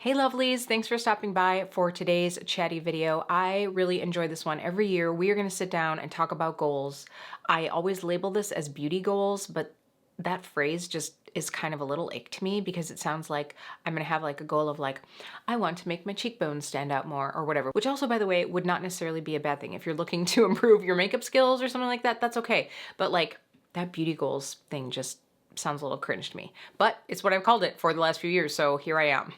Hey lovelies, thanks for stopping by for today's chatty video. I really enjoy this one. Every year we are going to sit down and talk about goals. I always label this as beauty goals, but that phrase just is kind of a little ick to me because it sounds like I'm going to have like a goal of like, I want to make my cheekbones stand out more or whatever, which also, by the way, would not necessarily be a bad thing. If you're looking to improve your makeup skills or something like that, that's okay. But like that beauty goals thing just sounds a little cringe to me, but it's what I've called it for the last few years. So here I am.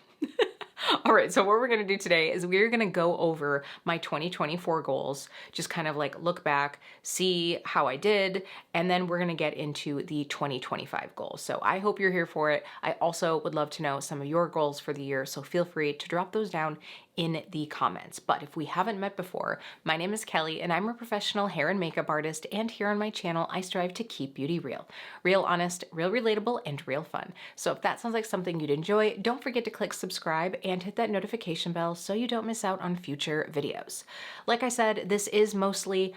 All right, so what we're gonna do today is we're gonna go over my 2024 goals, just kind of like look back, see how I did, and then we're gonna get into the 2025 goals. So I hope you're here for it. I also would love to know some of your goals for the year, so feel free to drop those down in the comments. But if we haven't met before, my name is Kelly and I'm a professional hair and makeup artist, and here on my channel, I strive to keep beauty real. Real honest, real relatable, and real fun. So if that sounds like something you'd enjoy, don't forget to click subscribe and hit that notification bell so you don't miss out on future videos. Like I said, this is mostly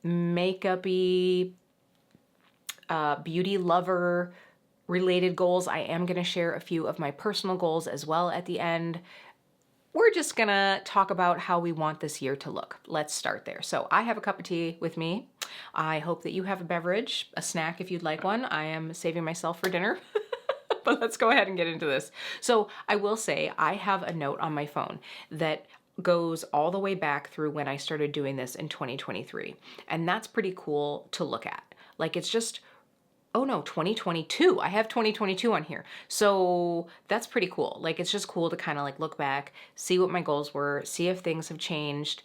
makeup-y, beauty lover related goals. I am gonna share a few of my personal goals as well at the end. We're just gonna talk about how we want this year to look. Let's start there. So I have a cup of tea with me. I hope that you have a beverage, a snack if you'd like one. I am saving myself for dinner. But let's go ahead and get into this. So I will say I have a note on my phone that goes all the way back through when I started doing this in 2023. And that's pretty cool to look at. Like it's just, oh no, 2022. I have 2022 on here. So that's pretty cool. Like it's just cool to kind of like look back, see what my goals were, see if things have changed.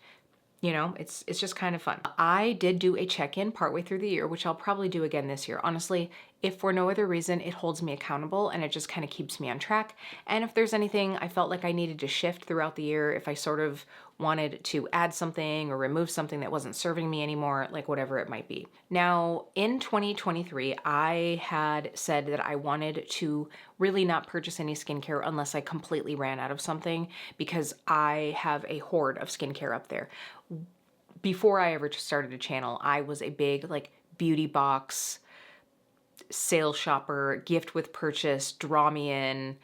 You know, it's just kind of fun. I did do a check-in partway through the year, which I'll probably do again this year. Honestly, if for no other reason, it holds me accountable and it just kind of keeps me on track. And if there's anything I felt like I needed to shift throughout the year, if I sort of wanted to add something or remove something that wasn't serving me anymore, like whatever it might be. Now, in 2023, I had said that I wanted to really not purchase any skincare unless I completely ran out of something, because I have a hoard of skincare up there. Before I ever started a channel, I was a big like beauty box, sale shopper, gift with purchase, draw me in,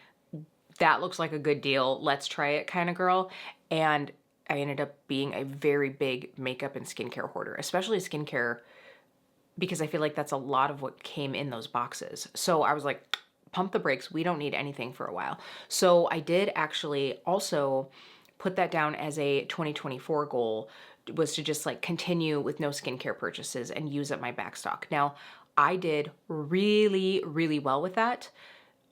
that looks like a good deal, let's try it kind of girl. And I ended up being a very big makeup and skincare hoarder, especially skincare, because I feel like that's a lot of what came in those boxes. So I was like, pump the brakes, we don't need anything for a while. So I did actually also put that down as a 2024 goal, was to just like continue with no skincare purchases and use up my back stock. Now, I did really, really well with that.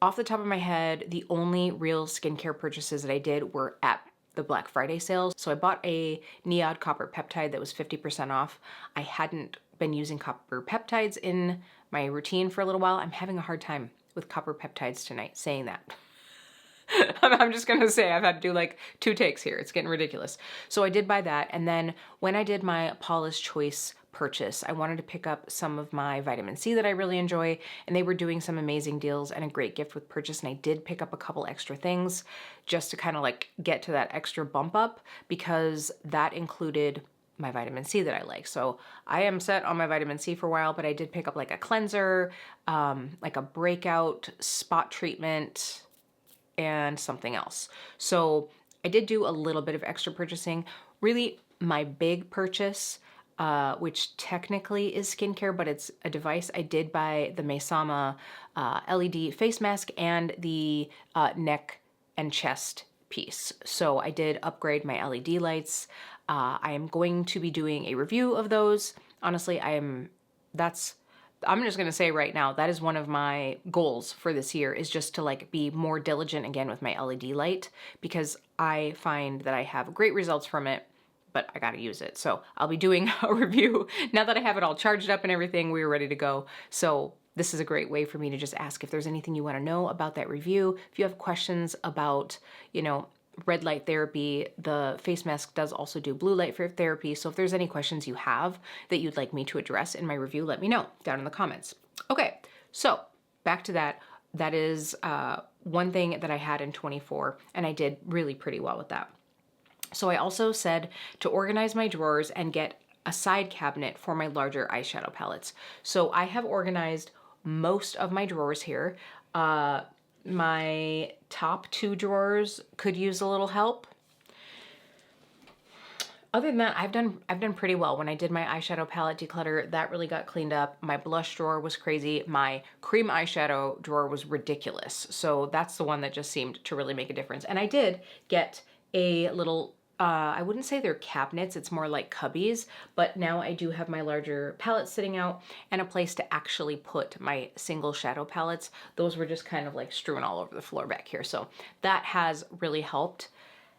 Off the top of my head, the only real skincare purchases that I did were at the Black Friday sales. So I bought a Niod copper peptide that was 50% off. I hadn't been using copper peptides in my routine for a little while. I'm having a hard time with copper peptides tonight saying that. I'm just gonna say I've had to do like 2 takes here. It's getting ridiculous. So I did buy that. And then when I did my Paula's Choice purchase, I wanted to pick up some of my vitamin C that I really enjoy, and they were doing some amazing deals and a great gift with purchase. And I did pick up a couple extra things just to kind of like get to that extra bump up, because that included my vitamin C that I like. So I am set on my vitamin C for a while, but I did pick up like a cleanser, like a breakout spot treatment, and something else. So I did do a little bit of extra purchasing. Really, my big purchase, which technically is skincare, but it's a device, I did buy the Maysama LED face mask and the neck and chest piece. So I did upgrade my LED lights. I am going to be doing a review of those. Honestly, I'm just gonna say right now, that is one of my goals for this year, is just to like be more diligent again with my LED light, because I find that I have great results from it, but I gotta use it. So I'll be doing a review now that I have it all charged up and everything, we are ready to go. So this is a great way for me to just ask if there's anything you wanna know about that review. If you have questions about, you know, red light therapy, the face mask does also do blue light therapy. So if there's any questions you have that you'd like me to address in my review, let me know down in the comments. Okay, so back to that. That is one thing that I had in 24, and I did really pretty well with that. So I also said to organize my drawers and get a side cabinet for my larger eyeshadow palettes. So I have organized most of my drawers here. My top 2 drawers could use a little help. Other than that, I've done pretty well. When I did my eyeshadow palette declutter, that really got cleaned up. My blush drawer was crazy. My cream eyeshadow drawer was ridiculous. So that's the one that just seemed to really make a difference. And I did get a little, I wouldn't say they're cabinets, it's more like cubbies, but now I do have my larger palettes sitting out and a place to actually put my single shadow palettes. Those were just kind of like strewn all over the floor back here. So that has really helped.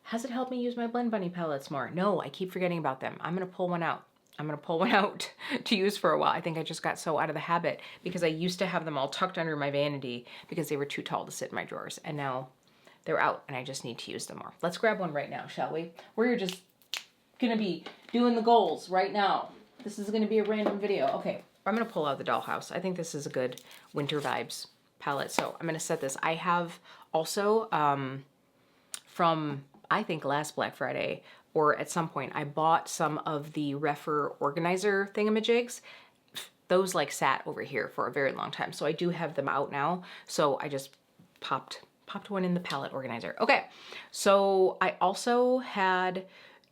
Has it helped me use my Blend Bunny palettes more? No, I keep forgetting about them. I'm gonna pull one out. I'm gonna pull one out to use for a while. I think I just got so out of the habit because I used to have them all tucked under my vanity because they were too tall to sit in my drawers. And now they're out and I just need to use them more. Let's grab one right now, shall we? We're just gonna be doing the goals right now. This is gonna be a random video. Okay, I'm gonna pull out the Dollhouse. I think this is a good winter vibes palette. So I'm gonna set this. I have also, from I think last Black Friday or at some point, I bought some of the Refer organizer thingamajigs. Those like sat over here for a very long time. So I do have them out now. So I just popped one in the palette organizer. Okay, so I also had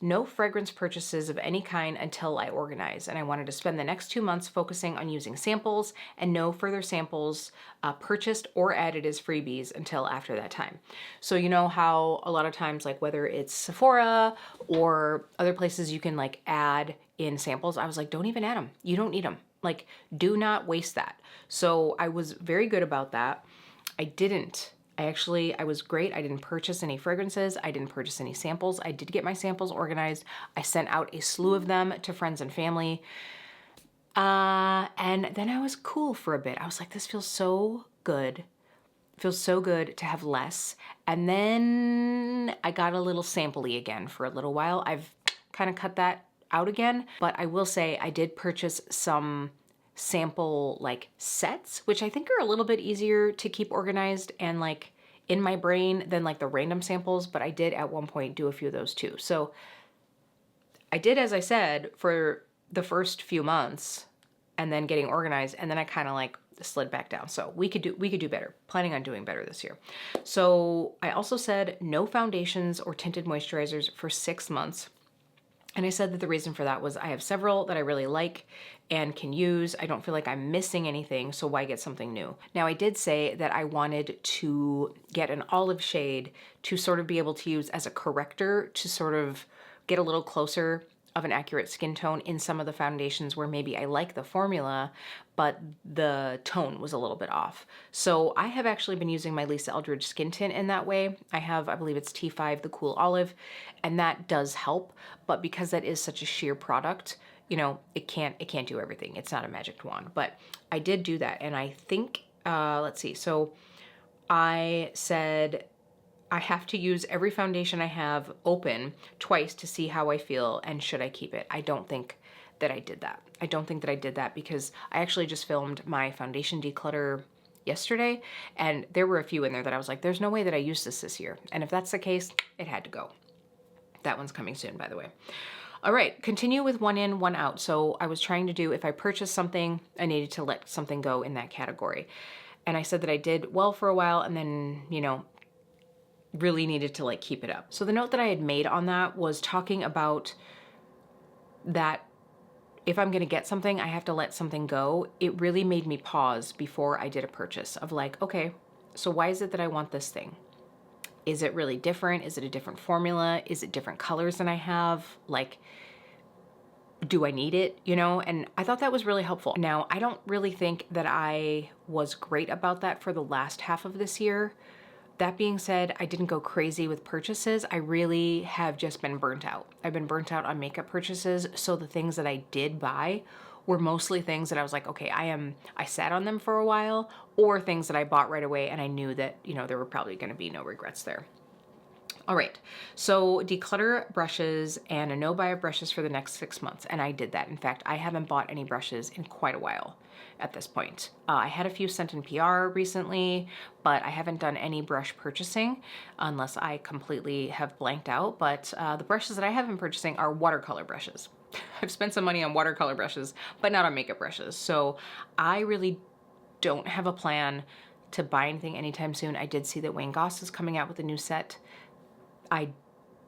no fragrance purchases of any kind until I organize, and I wanted to spend the next 2 months focusing on using samples and no further samples purchased or added as freebies until after that time. So you know how a lot of times, like whether it's Sephora or other places, you can like add in samples. I was like, don't even add them. You don't need them. Like, do not waste that. So I was very good about that. I was great. I didn't purchase any fragrances. I didn't purchase any samples. I did get my samples organized. I sent out a slew of them to friends and family. And then I was cool for a bit. I was like, this feels so good. It feels so good to have less. And then I got a little sampley again for a little while. I've kind of cut that out again, but I will say I did purchase some sample like sets, which I think are a little bit easier to keep organized and like in my brain than like the random samples, but I did at one point do a few of those too. So I did, as I said, for the first few months and then getting organized, and then I kind of like slid back down. So we could do better. Planning on doing better this year. So I also said no foundations or tinted moisturizers for 6 months. And I said that the reason for that was I have several that I really like and can use. I don't feel like I'm missing anything, so why get something new? Now, I did say that I wanted to get an olive shade to sort of be able to use as a corrector to sort of get a little closer of an accurate skin tone in some of the foundations where maybe I like the formula, but the tone was a little bit off. So I have actually been using my Lisa Eldridge skin tint in that way. I have, I believe it's T5, the Cool Olive, and that does help. But because that is such a sheer product, you know, it can't do everything. It's not a magic wand, but I did do that. And I think, let's see. So I said, I have to use every foundation I have open twice to see how I feel and should I keep it. I don't think that I did that. I don't think that I did that because I actually just filmed my foundation declutter yesterday and there were a few in there that I was like, there's no way that I use this year. And if that's the case, it had to go. That one's coming soon, by the way. All right, continue with one in, one out. So I was trying to do, if I purchased something, I needed to let something go in that category. And I said that I did well for a while and then, you know, really needed to like keep it up. So the note that I had made on that was talking about that if I'm gonna get something, I have to let something go. It really made me pause before I did a purchase of like, okay, so why is it that I want this thing? Is it really different? Is it a different formula? Is it different colors than I have? Like, do I need it? You know, and I thought that was really helpful. Now, I don't really think that I was great about that for the last half of this year. That being said, I didn't go crazy with purchases. I really have just been burnt out. I've been burnt out on makeup purchases. So the things that I did buy were mostly things that I was like, okay, I sat on them for a while, or things that I bought right away and I knew that, you know, there were probably going to be no regrets there. All right, so declutter brushes and a no buy of brushes for the next 6 months. And I did that. In fact, I haven't bought any brushes in quite a while at this point. I had a few sent in PR recently, but I haven't done any brush purchasing unless I completely have blanked out. But the brushes that I have been purchasing are watercolor brushes. I've spent some money on watercolor brushes, but not on makeup brushes. So I really don't have a plan to buy anything anytime soon. I did see that Wayne Goss is coming out with a new set. I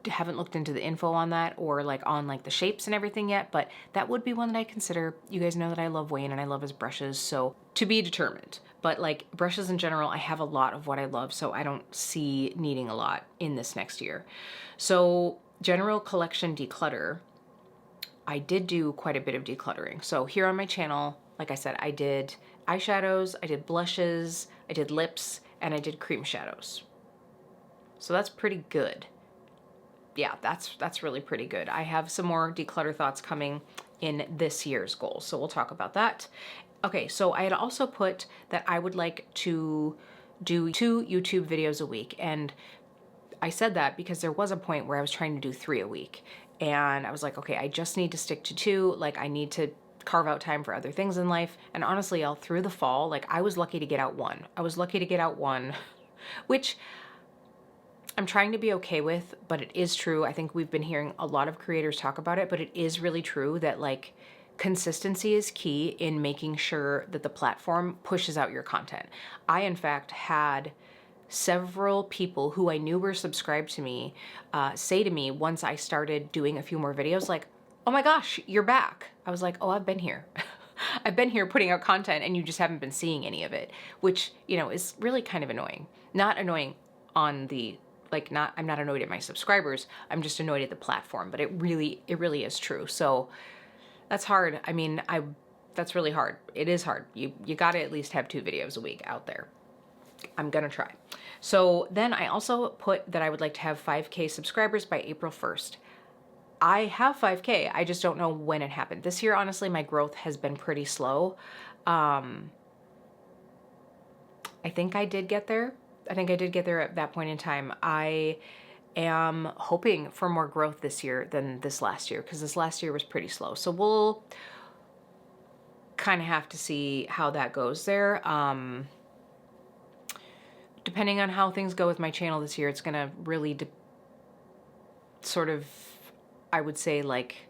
haven't looked into the info on that or like on like the shapes and everything yet, but that would be one that I consider. You guys know that I love Wayne and I love his brushes, so to be determined. But like brushes in general, I have a lot of what I love, so I don't see needing a lot in this next year. So general collection declutter, I did do quite a bit of decluttering. So here on my channel, like I said, I did eyeshadows, I did blushes, I did lips, and I did cream shadows. So that's pretty good. Yeah, that's really pretty good. I have some more declutter thoughts coming in this year's goals, so we'll talk about that. Okay, so I had also put that I would like to do 2 YouTube videos a week, and I said that because there was a point where I was trying to do 3 a week, and I was like, okay, I just need to stick to 2, like I need to carve out time for other things in life. And honestly, all through the fall, like I was lucky to get out 1. I was lucky to get out 1, which I'm trying to be okay with, but it is true. I think we've been hearing a lot of creators talk about it, but it is really true that like consistency is key in making sure that the platform pushes out your content. I, in fact, had several people who I knew were subscribed to me say to me once I started doing a few more videos, like, oh my gosh, you're back. I was like, oh, I've been here. I've been here putting out content and you just haven't been seeing any of it, which, you know, is really kind of annoying. Not annoying on the I'm not annoyed at my subscribers. I'm just annoyed at the platform, but it really is true. So that's hard. I mean, that's really hard. It is hard. You got to at least have 2 videos a week out there. I'm going to try. So then I also put that I would like to have 5K subscribers by April 1st. I have 5K. I just don't know when it happened. This year, honestly, my growth has been pretty slow. I think I did get there. I think I did get there at that point in time. I am hoping for more growth this year than this last year, because this last year was pretty slow. So we'll kind of have to see how that goes there. Depending on how things go with my channel this year, it's going to really sort of, I would say, like,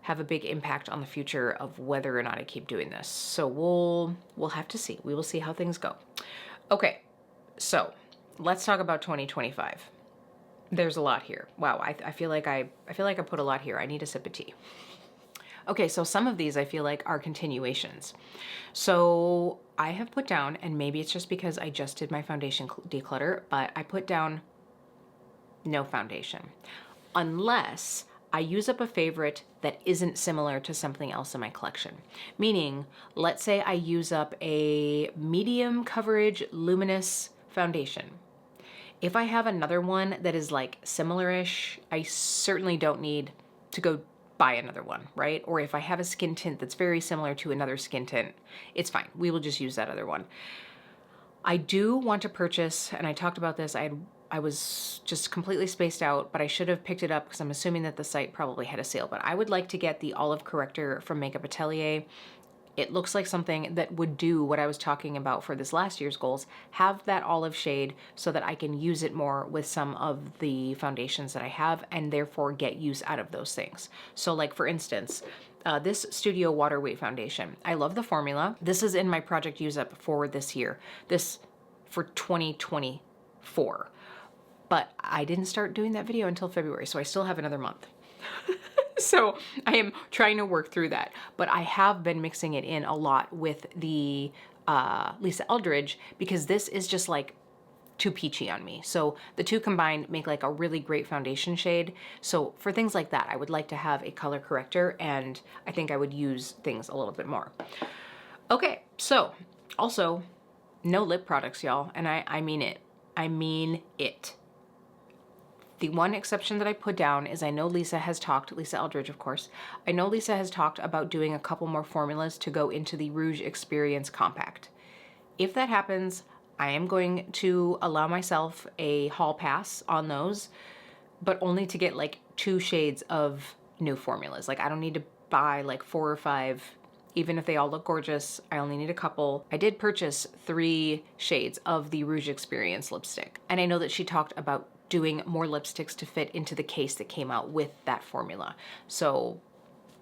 have a big impact on the future of whether or not I keep doing this. So we'll have to see. We will see how things go. Okay. So let's talk about 2025. There's a lot here. Wow, I feel like I put a lot here. I need a sip of tea. Okay, so some of these I feel like are continuations. So I have put down, and maybe it's just because I just did my foundation declutter, but I put down no foundation. Unless I use up a favorite that isn't similar to something else in my collection. Meaning, let's say I use up a medium coverage luminous foundation. If I have another one that is like similar-ish, I certainly don't need to go buy another one, right? Or if I have a skin tint that's very similar to another skin tint, it's fine. We will just use that other one. I do want to purchase, and I talked about this, I was just completely spaced out, but I should have picked it up because I'm assuming that the site probably had a sale, but I would like to get the Olive Corrector from Makeup Atelier. It looks like something that would do what I was talking about for this last year's goals, have that olive shade so that I can use it more with some of the foundations that I have and therefore get use out of those things. So like for instance, this Studio Water Weight Foundation. I love the formula. This is in my project use up for this year, this for 2024. But I didn't start doing that video until February, so I still have another month. So I am trying to work through that. But I have been mixing it in a lot with the Lisa Eldridge because this is just like too peachy on me. So the two combined make like a really great foundation shade. So for things like that, I would like to have a color corrector, and I think I would use things a little bit more. Okay, so also no lip products, y'all. And I mean it. I mean it. The one exception that I put down is I know Lisa has talked, Lisa Eldridge, of course. I know Lisa has talked about doing a couple more formulas to go into the Rouge Experience Compact. If that happens, I am going to allow myself a hall pass on those, but only to get like 2 shades of new formulas. Like I don't need to buy like 4 or 5, even if they all look gorgeous. I only need a couple. I did purchase 3 shades of the Rouge Experience lipstick. And I know that she talked about doing more lipsticks to fit into the case that came out with that formula. So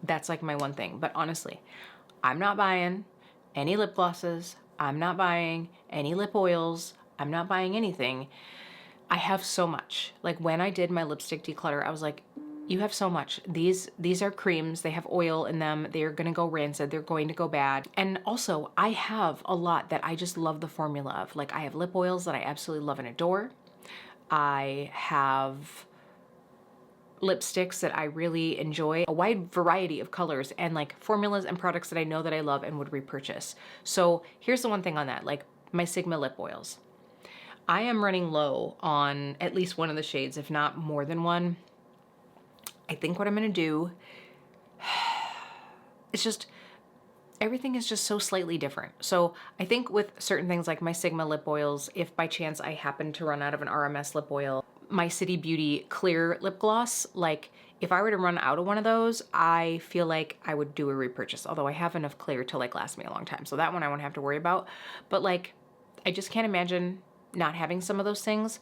that's like my one thing. But honestly, I'm not buying any lip glosses. I'm not buying any lip oils. I'm not buying anything. I have so much. Like when I did my lipstick declutter, I was like, you have so much. These are creams. They have oil in them. They're going to go rancid. They're going to go bad. And also I have a lot that I just love the formula of. Like I have lip oils that I absolutely love and adore. I have lipsticks that I really enjoy, a wide variety of colors and like formulas and products that I know that I love and would repurchase. So here's the one thing on that, like my Sigma lip oils. I am running low on at least one of the shades, if not more than one. I think what I'm gonna do, it's just, everything is just so slightly different. So I think with certain things like my Sigma lip oils, if by chance I happen to run out of an RMS lip oil, my City Beauty clear lip gloss, like if I were to run out of one of those, I feel like I would do a repurchase, although I have enough clear to like last me a long time. So that one I won't have to worry about. But like, I just can't imagine not having some of those things.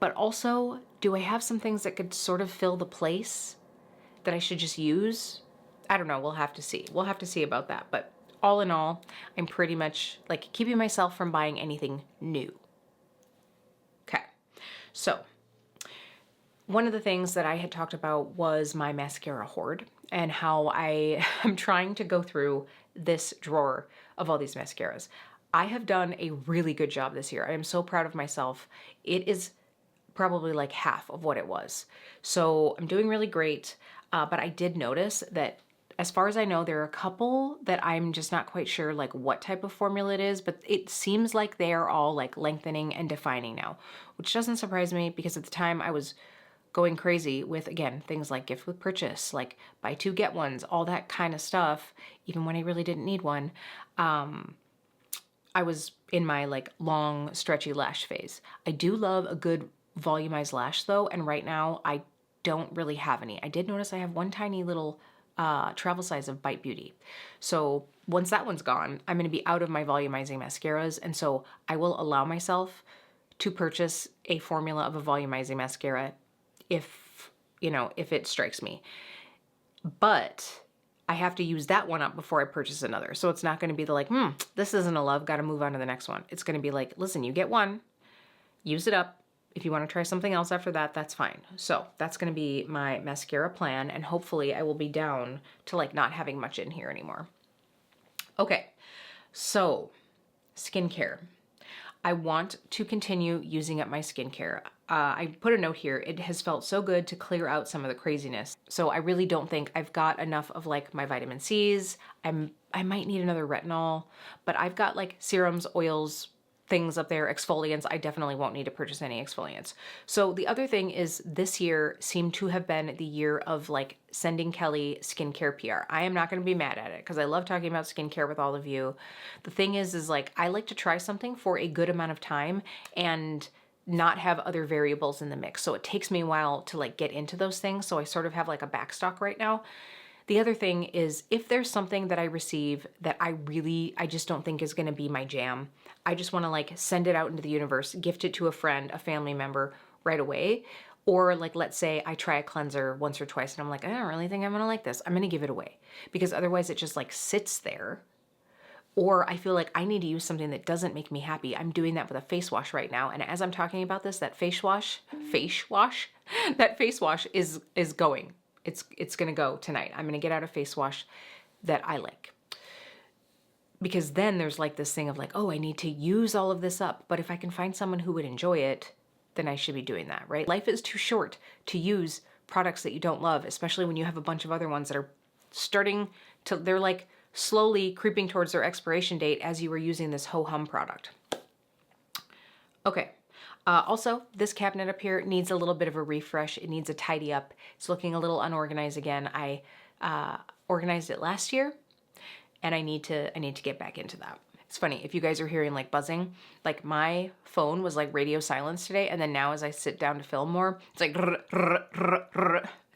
But also, do I have some things that could sort of fill the place that I should just use? I don't know, we'll have to see. We'll have to see about that. But all in all, I'm pretty much like keeping myself from buying anything new. Okay, so one of the things that I had talked about was my mascara hoard and how I am trying to go through this drawer of all these mascaras. I have done a really good job this year. I am so proud of myself. It is probably like half of what it was. So I'm doing really great, but I did notice that as far as I know, there are a couple that I'm just not quite sure like what type of formula it is, but it seems like they are all like lengthening and defining now, which doesn't surprise me because at the time I was going crazy with, again, things like gift with purchase, like buy two, get ones, all that kind of stuff, even when I really didn't need one. I was in my like long stretchy lash phase. I do love a good volumized lash though, and right now I don't really have any. I did notice I have one tiny little travel size of Bite Beauty. So once that one's gone, I'm gonna be out of my volumizing mascaras, and so I will allow myself to purchase a formula of a volumizing mascara if, you know, if it strikes me. But I have to use that one up before I purchase another. So it's not gonna be the like, this isn't a love, gotta move on to the next one. It's gonna be like, listen, you get one, use it up. If you wanna try something else after that, that's fine. So that's gonna be my mascara plan, and hopefully I will be down to like not having much in here anymore. Okay, so skincare. I want to continue using up my skincare. I put a note here. It has felt so good to clear out some of the craziness. So I really don't think I've got enough of like my vitamin C's. I might need another retinol, but I've got like serums, oils, things up there, exfoliants. I definitely won't need to purchase any exfoliants. So the other thing is this year seemed to have been the year of like sending Kelly skincare PR. I am not going to be mad at it because I love talking about skincare with all of you. The thing is like I like to try something for a good amount of time and not have other variables in the mix. So it takes me a while to like get into those things. So I sort of have like a backstock right now. The other thing is if there's something that I receive that I just don't think is going to be my jam, I just want to like send it out into the universe, gift it to a friend, a family member right away. Or like, let's say I try a cleanser once or twice and I'm like, I don't really think I'm going to like this. I'm going to give it away because otherwise it just like sits there. Or I feel like I need to use something that doesn't make me happy. I'm doing that with a face wash right now. And as I'm talking about this, that face wash is going. It's gonna go tonight. I'm gonna get out a face wash that I like. Because then there's like this thing of like, oh, I need to use all of this up. But if I can find someone who would enjoy it, then I should be doing that, right? Life is too short to use products that you don't love, especially when you have a bunch of other ones that are they're like slowly creeping towards their expiration date as you were using this ho-hum product. Okay. Also, this cabinet up here needs a little bit of a refresh. It needs a tidy up. It's looking a little unorganized again. I organized it last year, and I need to get back into that. It's funny, if you guys are hearing like buzzing, like my phone was like radio silence today, and then now as I sit down to film more, it's like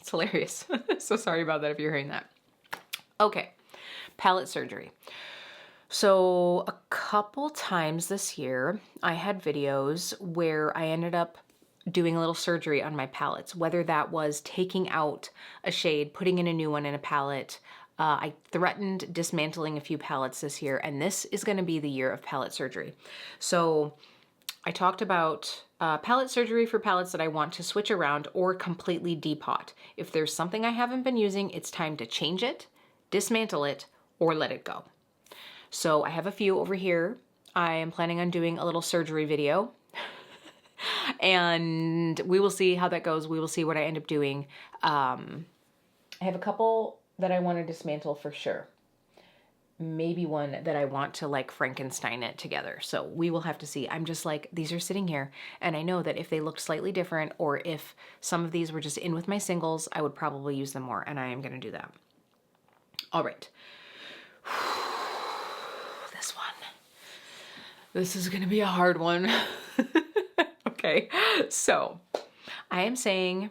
it's hilarious. So sorry about that if you're hearing that. Okay, palate surgery. So a couple times this year, I had videos where I ended up doing a little surgery on my palettes, whether that was taking out a shade, putting in a new one in a palette, I threatened dismantling a few palettes this year, and this is going to be the year of palette surgery. So I talked about palette surgery for palettes that I want to switch around or completely depot. If there's something I haven't been using, it's time to change it, dismantle it, or let it go. So I have a few over here. I am planning on doing a little surgery video and we will see how that goes. We will see what I end up doing. I have a couple that I want to dismantle for sure. Maybe one that I want to like Frankenstein it together. So we will have to see. I'm just like, these are sitting here and I know that if they looked slightly different or if some of these were just in with my singles, I would probably use them more, and I am going to do that. All right. This one. This is going to be a hard one. Okay. So I am saying,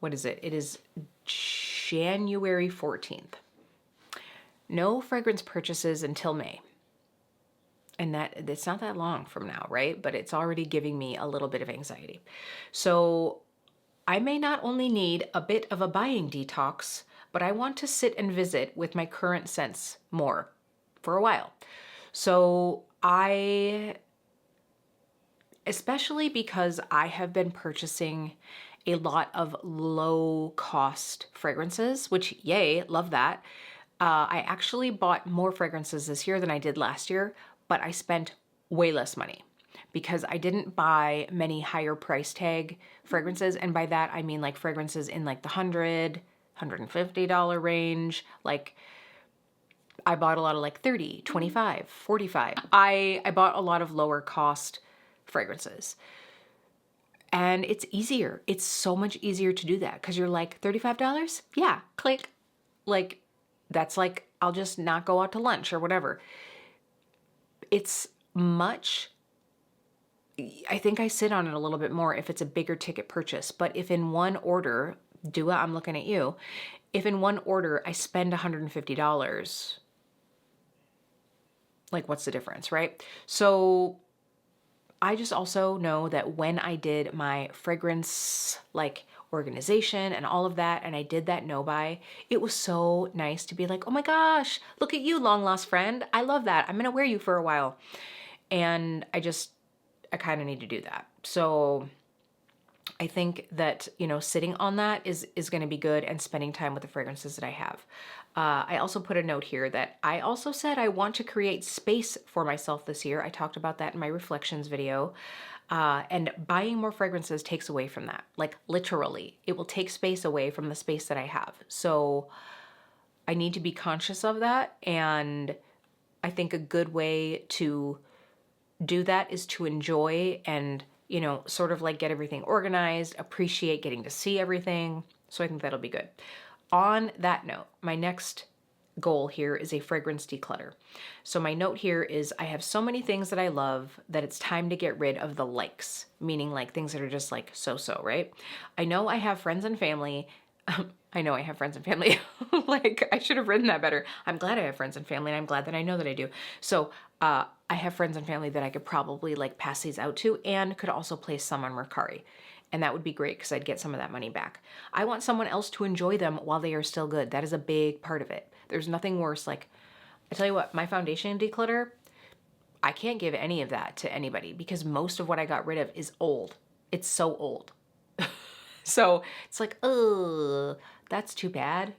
what is it? It is January 14th. No fragrance purchases until May. And that it's not that long from now, right? But it's already giving me a little bit of anxiety. So I may not only need a bit of a buying detox, but I want to sit and visit with my current scents more for a while. So especially because I have been purchasing a lot of low cost fragrances, which yay, love that. I actually bought more fragrances this year than I did last year, but I spent way less money because I didn't buy many higher price tag fragrances. And by that, I mean like fragrances in like the $100, $150 range. Like I bought a lot of like 30, 25, 45. I bought a lot of lower cost fragrances. And it's easier. It's so much easier to do that because you're like, $35? Yeah, click. Like, that's like, I'll just not go out to lunch or whatever. It's much, I think I sit on it a little bit more if it's a bigger ticket purchase. But if in one order, Dua, I'm looking at you, if in one order I spend $150, like what's the difference, right? So I just also know that when I did my fragrance like organization and all of that, and I did that no buy, it was so nice to be like, oh my gosh, look at you, long lost friend. I love that. I'm gonna wear you for a while. And I kind of need to do that. So I think that, sitting on that is going to be good, and spending time with the fragrances that I have. I also put a note here that I also said I want to create space for myself this year. I talked about that in my reflections video. And buying more fragrances takes away from that. Like literally, it will take space away from the space that I have. So I need to be conscious of that. And I think a good way to do that is to enjoy and, sort of like get everything organized, appreciate getting to see everything. So I think that'll be good. On that note, my next goal here is a fragrance declutter. So my note here is I have so many things that I love that it's time to get rid of the likes, meaning like things that are just like so-so, right? I know I have friends and family. Like I should have written that better. I'm glad I have friends and family, and I'm glad that I know that I do. So I have friends and family that I could probably like pass these out to, and could also place some on Mercari. And that would be great because I'd get some of that money back. I want someone else to enjoy them while they are still good. That is a big part of it. There's nothing worse. Like, I tell you what, my foundation declutter, I can't give any of that to anybody because most of what I got rid of is old. It's so old. So it's like, oh, that's too bad,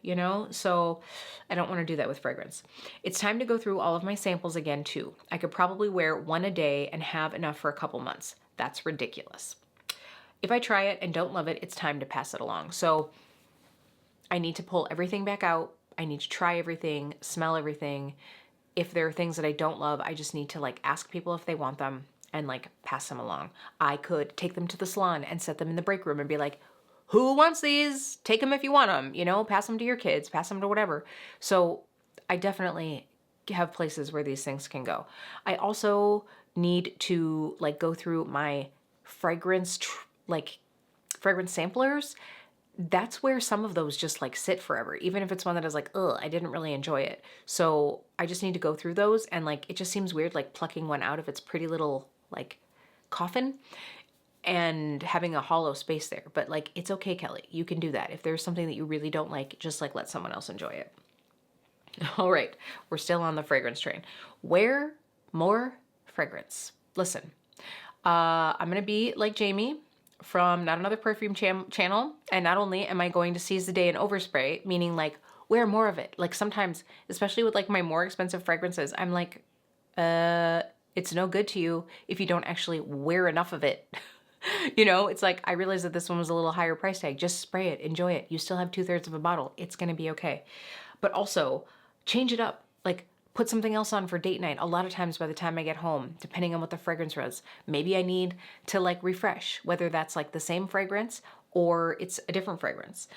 So I don't want to do that with fragrance. It's time to go through all of my samples again too. I could probably wear one a day and have enough for a couple months. That's ridiculous. If I try it and don't love it, it's time to pass it along. So I need to pull everything back out. I need to try everything, smell everything. If there are things that I don't love, I just need to like ask people if they want them and like pass them along. I could take them to the salon and set them in the break room and be like, who wants these? Take them if you want them, pass them to your kids, pass them to whatever. So I definitely have places where these things can go. I also need to like go through my fragrance samplers. That's where some of those just like sit forever, even if it's one that is like, ugh, I didn't really enjoy it. So I just need to go through those, and like it just seems weird like plucking one out of its pretty little like coffin and having a hollow space there. But like, it's okay, Kelly. You can do that. If there's something that you really don't like, just like let someone else enjoy it. All right, we're still on the fragrance train. Wear more fragrance. Listen, I'm gonna be like Jamie from Not Another Perfume channel, and not only am I going to seize the day and overspray, meaning like wear more of it. Like sometimes, especially with like my more expensive fragrances, I'm like, it's no good to you if you don't actually wear enough of it. You know, it's like, I realized that this one was a little higher price tag. Just spray it, enjoy it. You still have 2/3 of a bottle. It's gonna be okay. But also, change it up. Like, put something else on for date night. A lot of times by the time I get home, depending on what the fragrance was, maybe I need to like refresh, whether that's like the same fragrance or it's a different fragrance.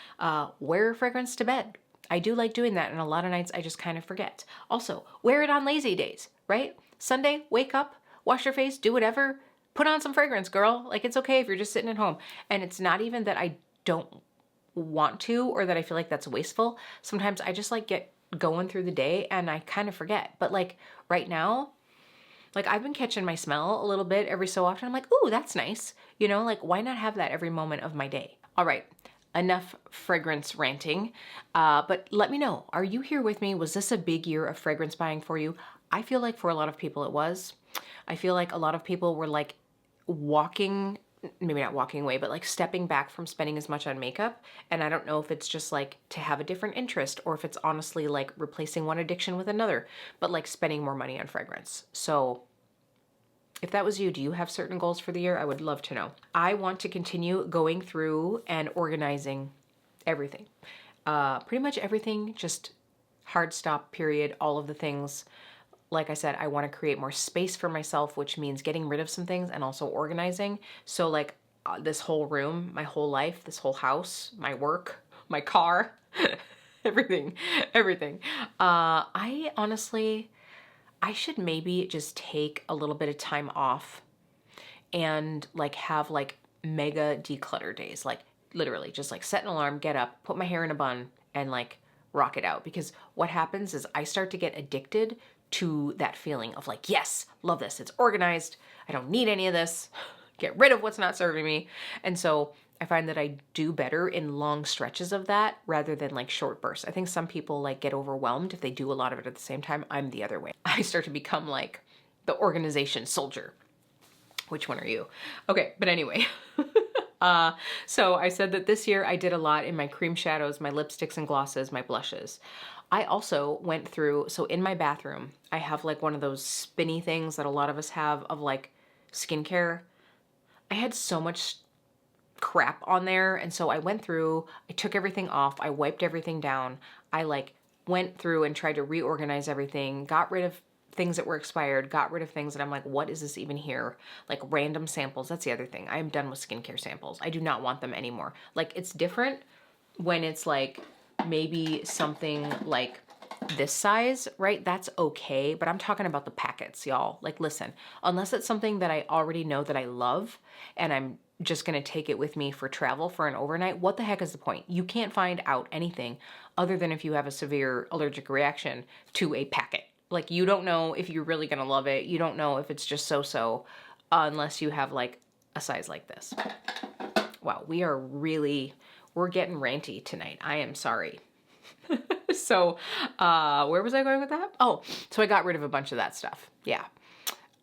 Wear fragrance to bed. I do like doing that, and a lot of nights I just kind of forget. Also, wear it on lazy days, right? Sunday, wake up, wash your face, do whatever. Put on some fragrance, girl. Like, it's okay if you're just sitting at home. And it's not even that I don't want to or that I feel like that's wasteful. Sometimes I just like get going through the day and I kind of forget. But like right now, like I've been catching my smell a little bit every so often. I'm like, ooh, that's nice. You know, like why not have that every moment of my day? All right, enough fragrance ranting. But let me know, are you here with me? Was this a big year of fragrance buying for you? I feel like for a lot of people it was. I feel like a lot of people were like maybe not walking away, but like stepping back from spending as much on makeup. And I don't know if it's just like to have a different interest or if it's honestly like replacing one addiction with another, but like spending more money on fragrance. So if that was you, do you have certain goals for the year? I would love to know. I want to continue going through and organizing everything. Pretty much everything, just hard stop, period, all of the things. Like I said, I want to create more space for myself, which means getting rid of some things and also organizing. So like this whole room, my whole life, this whole house, my work, my car, everything, everything. I honestly, I should maybe just take a little bit of time off and like have like mega declutter days. Like literally just like set an alarm, get up, put my hair in a bun and like rock it out. Because what happens is I start to get addicted to that feeling of like, yes, love this. It's organized. I don't need any of this. Get rid of what's not serving me. And so I find that I do better in long stretches of that rather than like short bursts. I think some people like get overwhelmed if they do a lot of it at the same time. I'm the other way. I start to become like the organization soldier. Which one are you? Okay, but anyway. So I said that this year I did a lot in my cream shadows, my lipsticks and glosses, my blushes. I also went through, so in my bathroom, I have like one of those spinny things that a lot of us have of like skincare. I had so much crap on there. And so I went through, I took everything off, I wiped everything down. I like went through and tried to reorganize everything, got rid of things that were expired, got rid of things that I'm like, what is this even here? Like random samples. That's the other thing. I'm done with skincare samples. I do not want them anymore. Like it's different when it's like maybe something like this size, right? That's okay. But I'm talking about the packets, y'all. Like, listen, unless it's something that I already know that I love and I'm just going to take it with me for travel for an overnight, what the heck is the point? You can't find out anything other than if you have a severe allergic reaction to a packet. Like you don't know if you're really going to love it. You don't know if it's just so-so unless you have like a size like this. Wow, we're getting ranty tonight. I am sorry. So where was I going with that? Oh, so I got rid of a bunch of that stuff. Yeah.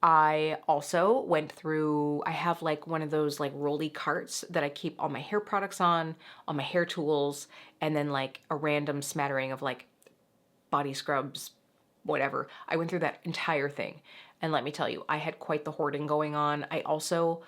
I also went through, I have like one of those like rolly carts that I keep all my hair products on, all my hair tools, and then like a random smattering of like body scrubs, whatever. I went through that entire thing. And let me tell you, I had quite the hoarding going on. I also,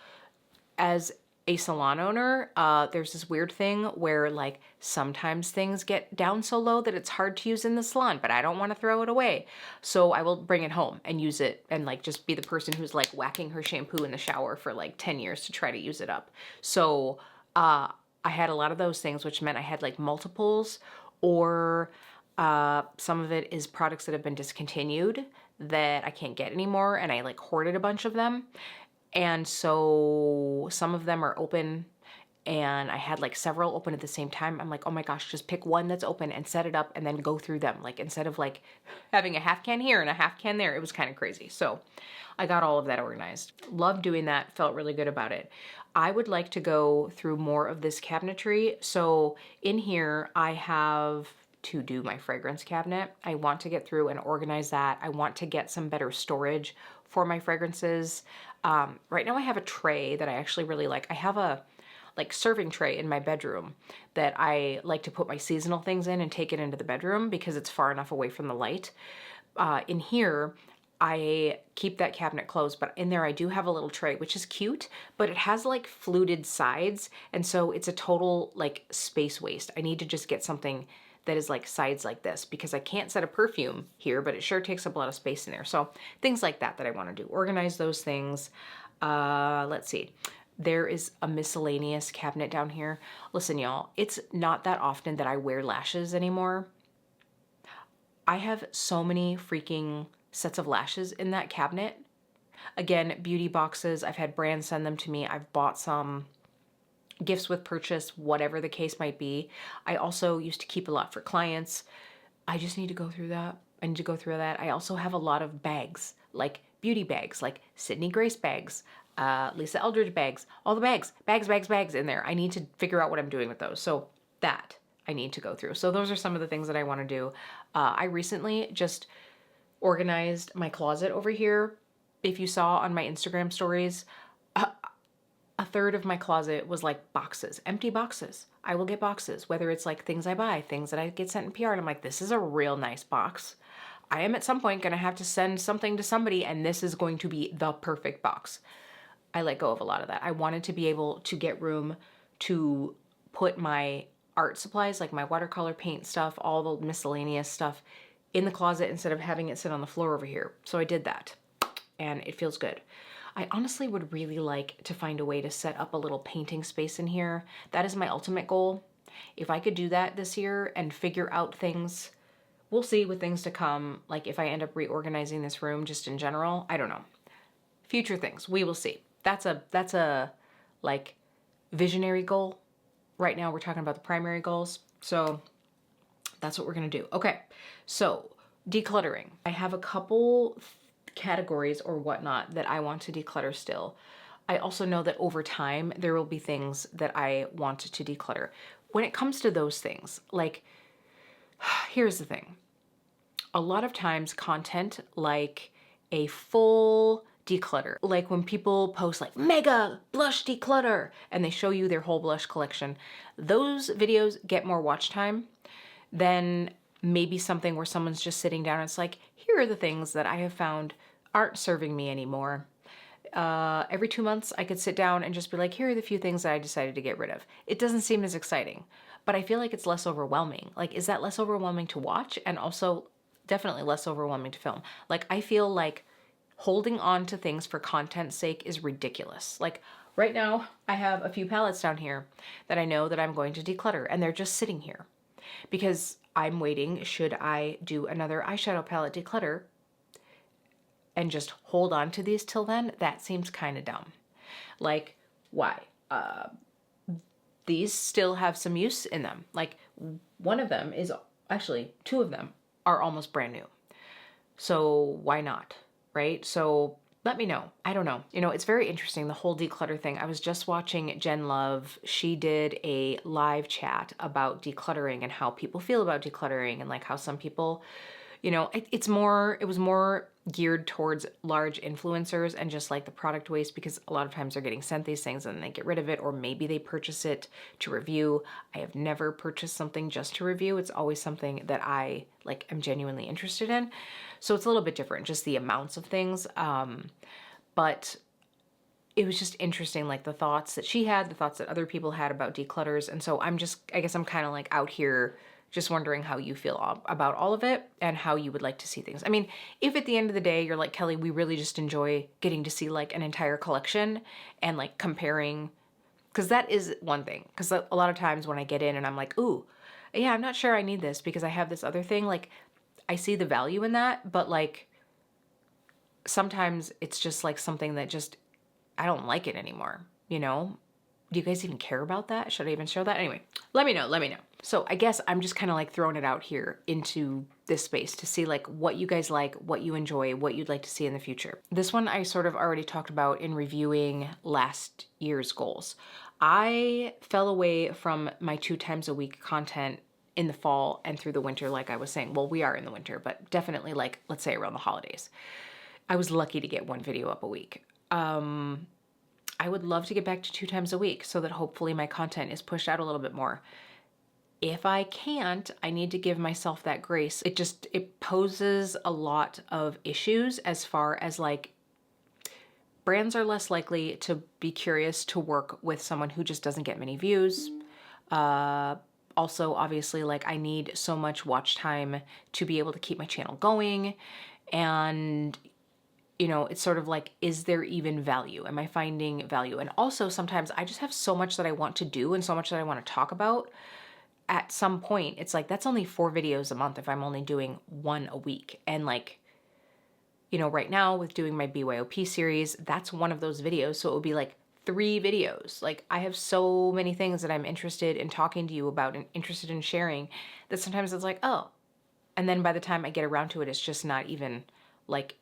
as a salon owner, there's this weird thing where like sometimes things get down so low that it's hard to use in the salon, but I don't want to throw it away. So I will bring it home and use it and like just be the person who's like whacking her shampoo in the shower for like 10 years to try to use it up. So I had a lot of those things, which meant I had like multiples, or some of it is products that have been discontinued that I can't get anymore, and I like hoarded a bunch of them. And so some of them are open, and I had like several open at the same time. I'm like, oh my gosh, just pick one that's open and set it up and then go through them. Like instead of like having a half can here and a half can there, it was kind of crazy. So I got all of that organized. Loved doing that, felt really good about it. I would like to go through more of this cabinetry. So in here I have to do my fragrance cabinet. I want to get through and organize that. I want to get some better storage for my fragrances. Right now I have a tray that I actually really like. I have a like serving tray in my bedroom that I like to put my seasonal things in and take it into the bedroom because it's far enough away from the light. In here, I keep that cabinet closed, but in there I do have a little tray, which is cute, but it has like fluted sides, and so it's a total like space waste. I need to just get something that is like sides like this because I can't set a perfume here, but it sure takes up a lot of space in there. So things like that I want to do. Organize those things. Let's see. There is a miscellaneous cabinet down here. Listen, y'all, it's not that often that I wear lashes anymore. I have so many freaking sets of lashes in that cabinet. Again, beauty boxes. I've had brands send them to me. I've bought some, gifts with purchase, whatever the case might be. I also used to keep a lot for clients. I just need to go through that. I need to go through that. I also have a lot of bags, like beauty bags, like Sydney Grace bags, Lisa Eldridge bags, all the bags in there. I need to figure out what I'm doing with those. So that I need to go through. So those are some of the things that I want to do. I recently just organized my closet over here. If you saw on my Instagram stories, a third of my closet was like boxes, empty boxes. I will get boxes, whether it's like things I buy, things that I get sent in PR, and I'm like, this is a real nice box. I am at some point going to have to send something to somebody, and this is going to be the perfect box. I let go of a lot of that. I wanted to be able to get room to put my art supplies, like my watercolor paint stuff, all the miscellaneous stuff in the closet instead of having it sit on the floor over here. So I did that, and it feels good. I honestly would really like to find a way to set up a little painting space in here. That is my ultimate goal. If I could do that this year and figure out things, we'll see with things to come. Like if I end up reorganizing this room just in general, I don't know. Future things, we will see. That's a like visionary goal. Right now we're talking about the primary goals. So that's what we're gonna do. Okay, so decluttering. I have a couple categories or whatnot that I want to declutter still. I also know that over time there will be things that I want to declutter. When it comes to those things, like, here's the thing. A lot of times content like a full declutter, like when people post like mega blush declutter and they show you their whole blush collection, those videos get more watch time than maybe something where someone's just sitting down and it's like, here are the things that I have found aren't serving me anymore. Every 2 months I could sit down and just be like, here are the few things that I decided to get rid of. It doesn't seem as exciting, but I feel like it's less overwhelming. Like, is that less overwhelming to watch? And also definitely less overwhelming to film. Like, I feel like holding on to things for content's sake is ridiculous. Like right now I have a few palettes down here that I know that I'm going to declutter, and they're just sitting here because I'm waiting. Should I do another eyeshadow palette declutter and just hold on to these till then? That seems kind of dumb. Like, why? These still have some use in them. Like one of them is actually, two of them are almost brand new. So why not? Right? So let me know. I don't know. You know, it's very interesting, the whole declutter thing. I was just watching Jen Love. She did a live chat about decluttering and how people feel about decluttering, and like how some people, you know, it was more geared towards large influencers and just like the product waste, because a lot of times they're getting sent these things and they get rid of it, or maybe they purchase it to review. I have never purchased something just to review. It's always something that I like am genuinely interested in. So it's a little bit different, just the amounts of things. But it was just interesting, like the thoughts that she had, the thoughts that other people had about declutters. And so I guess I'm kind of like out here just wondering how you feel about all of it and how you would like to see things. I mean, if at the end of the day you're like, Kelly, we really just enjoy getting to see like an entire collection and like comparing, because that is one thing. Because a lot of times when I get in and I'm like, ooh, yeah, I'm not sure I need this because I have this other thing, like I see the value in that, but like sometimes it's just like something that just, I don't like it anymore, you know? Do you guys even care about that? Should I even show that? Anyway, let me know. So I guess I'm just kind of like throwing it out here into this space to see like what you guys like, what you enjoy, what you'd like to see in the future. This one I sort of already talked about in reviewing last year's goals. I fell away from my 2 times a week content in the fall and through the winter, like I was saying. Well, we are in the winter, but definitely like, let's say around the holidays. I was lucky to get one video up a week. I would love to get back to 2 times a week so that hopefully my content is pushed out a little bit more. If I can't, I need to give myself that grace. It poses a lot of issues as far as like brands are less likely to be curious to work with someone who just doesn't get many views. Also, obviously, like I need so much watch time to be able to keep my channel going. And, you know, it's sort of like, is there even value? Am I finding value? And also sometimes I just have so much that I want to do and so much that I want to talk about. At some point, it's like, that's only 4 videos a month if I'm only doing 1 a week. And like, you know, right now with doing my BYOP series, that's one of those videos. So it would be like 3 videos. Like I have so many things that I'm interested in talking to you about and interested in sharing that sometimes it's like, oh, and then by the time I get around to it, it's just not even like,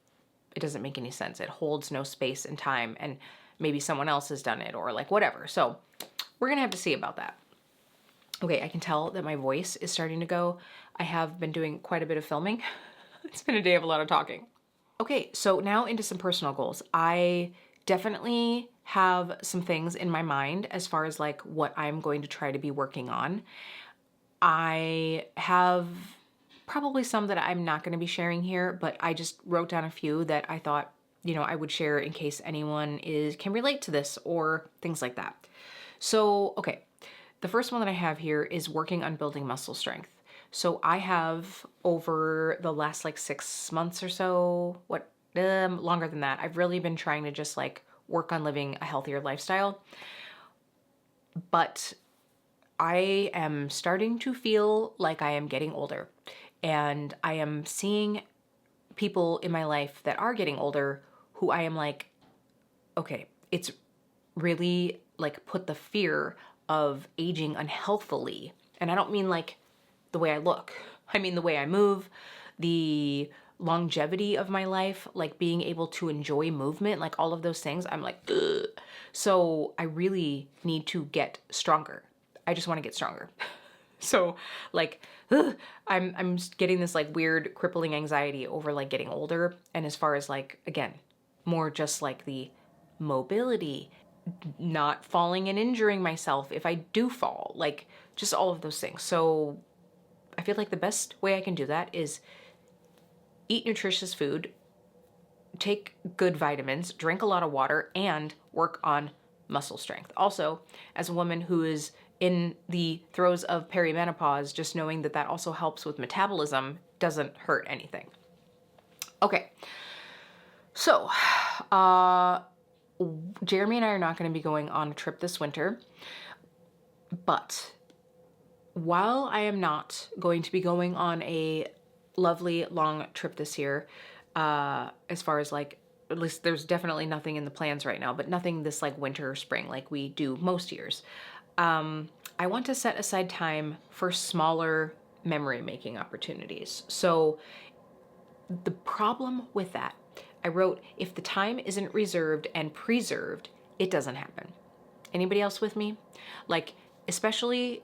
it doesn't make any sense. It holds no space and time, and maybe someone else has done it or like whatever. So we're gonna have to see about that. Okay, I can tell that my voice is starting to go. I have been doing quite a bit of filming. It's been a day of a lot of talking. Okay, so now into some personal goals. I definitely have some things in my mind as far as like what I'm going to try to be working on. I have probably some that I'm not going to be sharing here, but I just wrote down a few that I thought, you know, I would share in case anyone can relate to this or things like that. So, okay, the first one that I have here is working on building muscle strength. So I have over the last like 6 months or so, longer than that, I've really been trying to just like work on living a healthier lifestyle. But I am starting to feel like I am getting older, and I am seeing people in my life that are getting older who I am like, okay, it's really like put the fear of aging unhealthily. And I don't mean like the way I look. I mean the way I move, the longevity of my life, like being able to enjoy movement, like all of those things. I'm like, ugh. So I really need to get stronger. I just want to get stronger. So like, ugh, I'm getting this like weird crippling anxiety over like getting older. And as far as like, again, more just like the mobility, not falling and injuring myself if I do fall, like just all of those things. So I feel like the best way I can do that is eat nutritious food, take good vitamins, drink a lot of water, and work on muscle strength. Also, as a woman who is in the throes of perimenopause, just knowing that that also helps with metabolism doesn't hurt anything. Okay, so Jeremy and I are not going to be going on a trip this winter, but while I am not going to be going on a lovely long trip this year, as far as like, at least there's definitely nothing in the plans right now, but nothing this like winter or spring like we do most years. I want to set aside time for smaller memory making opportunities. So the problem with that, I wrote, if the time isn't reserved and preserved, it doesn't happen. Anybody else with me? Like, especially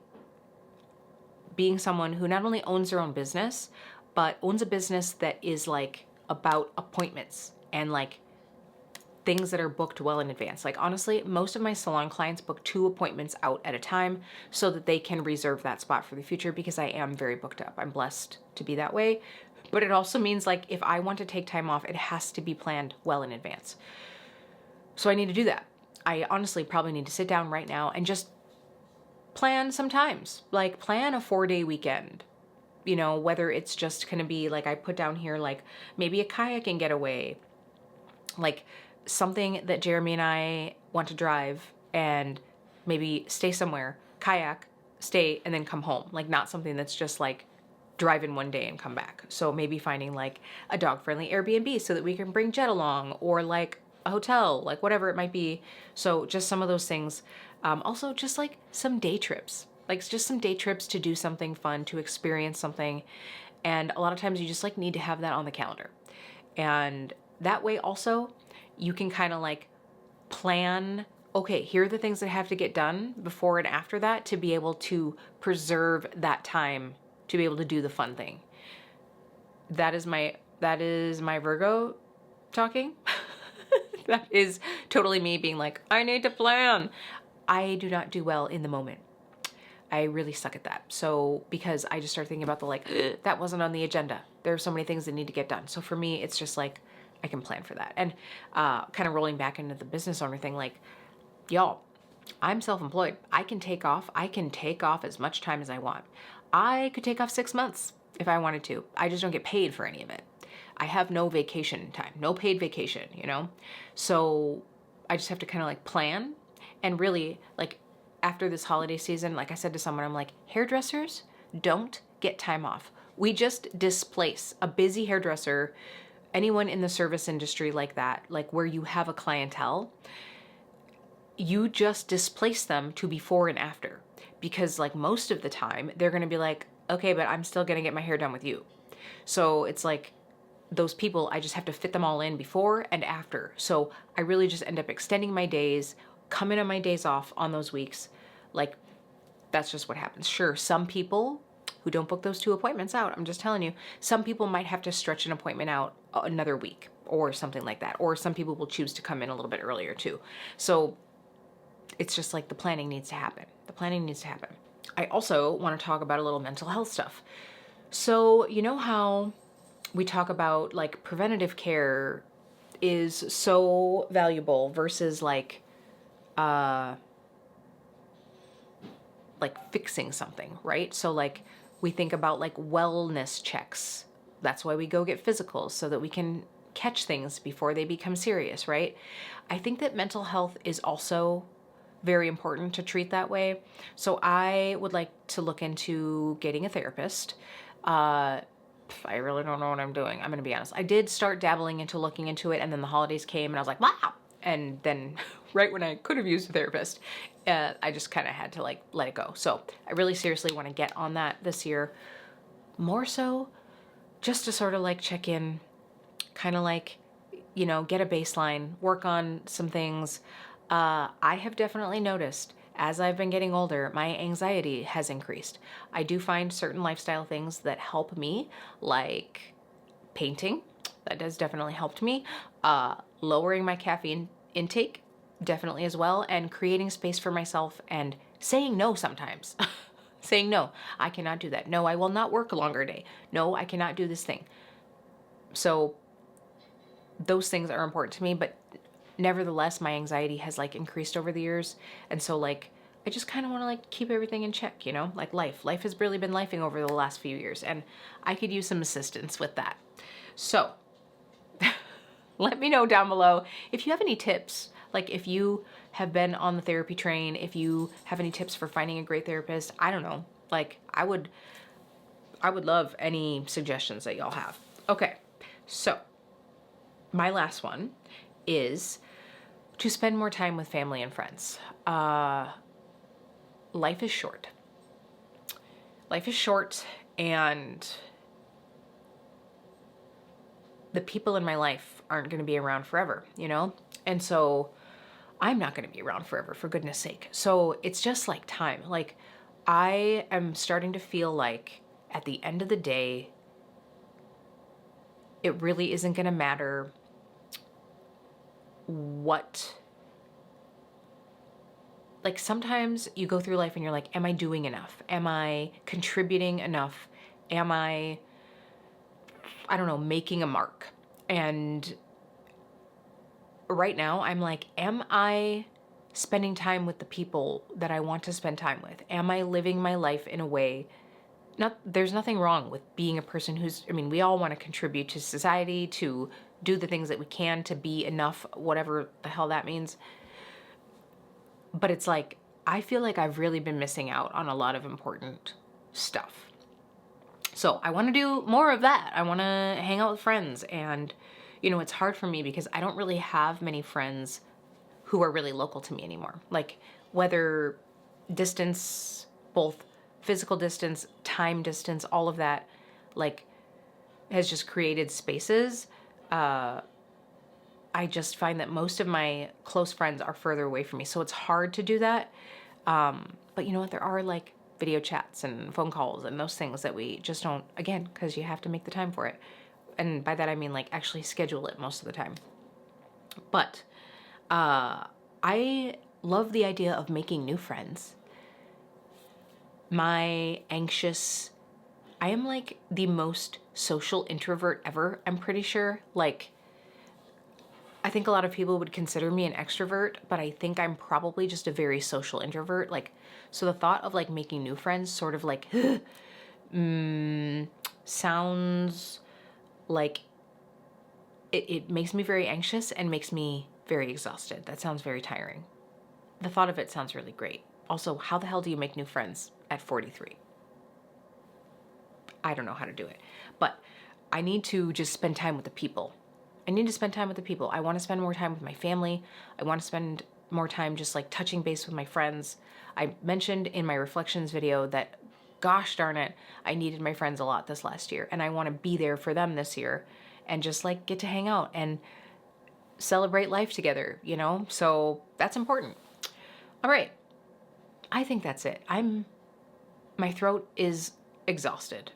being someone who not only owns their own business, but owns a business that is like about appointments and like things that are booked well in advance. Like honestly, most of my salon clients book 2 appointments out at a time so that they can reserve that spot for the future, because I am very booked up. I'm blessed to be that way. But it also means like if I want to take time off, it has to be planned well in advance. So I need to do that. I honestly probably need to sit down right now and just plan some times, like plan a 4-day weekend. You know, whether it's just gonna be like I put down here, like maybe a kayaking getaway, like something that Jeremy and I want to drive and maybe stay somewhere, kayak, stay, and then come home. Like not something that's just like drive in one day and come back. So maybe finding like a dog-friendly Airbnb so that we can bring Jet along, or like a hotel, like whatever it might be. So just some of those things. Also just like some day trips, like just some day trips to do something fun, to experience something. And a lot of times you just like need to have that on the calendar. And that way also you can kind of like plan okay, here are the things that have to get done before and after that to be able to preserve that time to be able to do the fun thing. That is my Virgo talking. That is totally me being like, I need to plan. I do not do well in the moment. I really suck at that. So because I just start thinking about the like, that wasn't on the agenda. There are so many things that need to get done. So for me, it's just like, I can plan for that. And kind of rolling back into the business owner thing, like, y'all, I'm self-employed. I can take off. I can take off as much time as I want. I could take off 6 months if I wanted to. I just don't get paid for any of it. I have no vacation time, no paid vacation, you know? So I just have to kind of like plan. And really, like, after this holiday season, like I said to someone, I'm like, hairdressers don't get time off. We just displace a busy hairdresser, anyone in the service industry like that, like where you have a clientele, you just displace them to before and after. Because like most of the time, they're gonna be like, okay, but I'm still gonna get my hair done with you. So it's like, those people, I just have to fit them all in before and after. So I really just end up extending my days, coming on my days off on those weeks. Like, that's just what happens. Sure, some people who don't book those 2 appointments out, I'm just telling you, some people might have to stretch an appointment out another week or something like that. Or some people will choose to come in a little bit earlier too. So it's just like the planning needs to happen. The planning needs to happen. I also want to talk about a little mental health stuff. So you know how we talk about like preventative care is so valuable versus like fixing something, right? So like we think about like wellness checks. That's why we go get physicals, so that we can catch things before they become serious, right? I think that mental health is also very important to treat that way. So I would like to look into getting a therapist. I really don't know what I'm doing. I'm going to be honest. I did start dabbling into looking into it, and then the holidays came and I was like, wow. And then right when I could have used a therapist, I just kind of had to like let it go. So I really seriously want to get on that this year. More so just to sort of like check in, kind of like, you know, get a baseline, work on some things. I have definitely noticed as I've been getting older, my anxiety has increased. I do find certain lifestyle things that help me, like painting. That has definitely helped me. Lowering my caffeine intake, definitely as well. And creating space for myself and saying no sometimes. Saying no, I cannot do that. No, I will not work a longer day. No, I cannot do this thing. So those things are important to me, but nevertheless, my anxiety has like increased over the years. And so like, I just kind of want to like keep everything in check, you know, like life has really been lifing over the last few years, and I could use some assistance with that. So let me know down below if you have any tips. Like if you have been on the therapy train, if you have any tips for finding a great therapist. I don't know. Like I would love any suggestions that y'all have. Okay. So my last one is to spend more time with family and friends. Life is short. Life is short, and the people in my life aren't going to be around forever, you know? And so I'm not going to be around forever, for goodness sake. So it's just like time. Like I am starting to feel like at the end of the day, it really isn't going to matter what, like sometimes you go through life and you're like, am I doing enough? Am I contributing enough? Am I don't know, making a mark? And right now I'm like, am I spending time with the people that I want to spend time with? Am I living my life in a way, there's nothing wrong with being a person we all want to contribute to society, to do the things that we can, to be enough, whatever the hell that means. But it's like, I feel like I've really been missing out on a lot of important stuff. So I want to do more of that. I want to hang out with friends. And, you know, it's hard for me because I don't really have many friends who are really local to me anymore. Like whether distance, both physical distance, time distance, all of that, like has just created spaces. I just find that most of my close friends are further away from me. So it's hard to do that. But you know what? There are like video chats and phone calls and those things that we just don't, again, because you have to make the time for it. And by that I mean like actually schedule it most of the time. But I love the idea of making new friends. I am like the most social introvert ever, I'm pretty sure. Like, I think a lot of people would consider me an extrovert, but I think I'm probably just a very social introvert. Like, so the thought of like making new friends sort of like sounds like it makes me very anxious and makes me very exhausted. That sounds very tiring. The thought of it sounds really great. Also, how the hell do you make new friends at 43? I don't know how to do it, but I need to just spend time with the people. I need to spend time with the people. I want to spend more time with my family. I want to spend more time just like touching base with my friends. I mentioned in my reflections video that, gosh darn it, I needed my friends a lot this last year, and I want to be there for them this year and just like get to hang out and celebrate life together, you know? So that's important. All right. I think that's it. My throat is exhausted.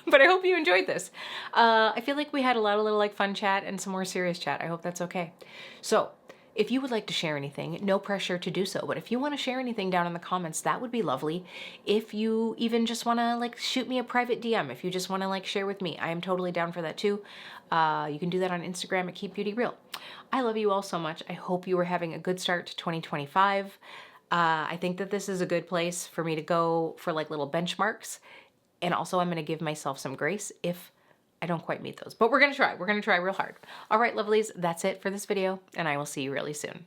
But I hope you enjoyed this. I feel like we had a lot of little like fun chat and some more serious chat. I hope that's okay. So if you would like to share anything, no pressure to do so. But if you want to share anything down in the comments, that would be lovely. If you even just want to like shoot me a private DM, if you just want to like share with me, I am totally down for that too. You can do that on Instagram at KeepBeautyReal. I love you all so much. I hope you are having a good start to 2025. I think that this is a good place for me to go for like little benchmarks. And also I'm going to give myself some grace if I don't quite meet those. But we're going to try. We're going to try real hard. All right, lovelies, that's it for this video, and I will see you really soon.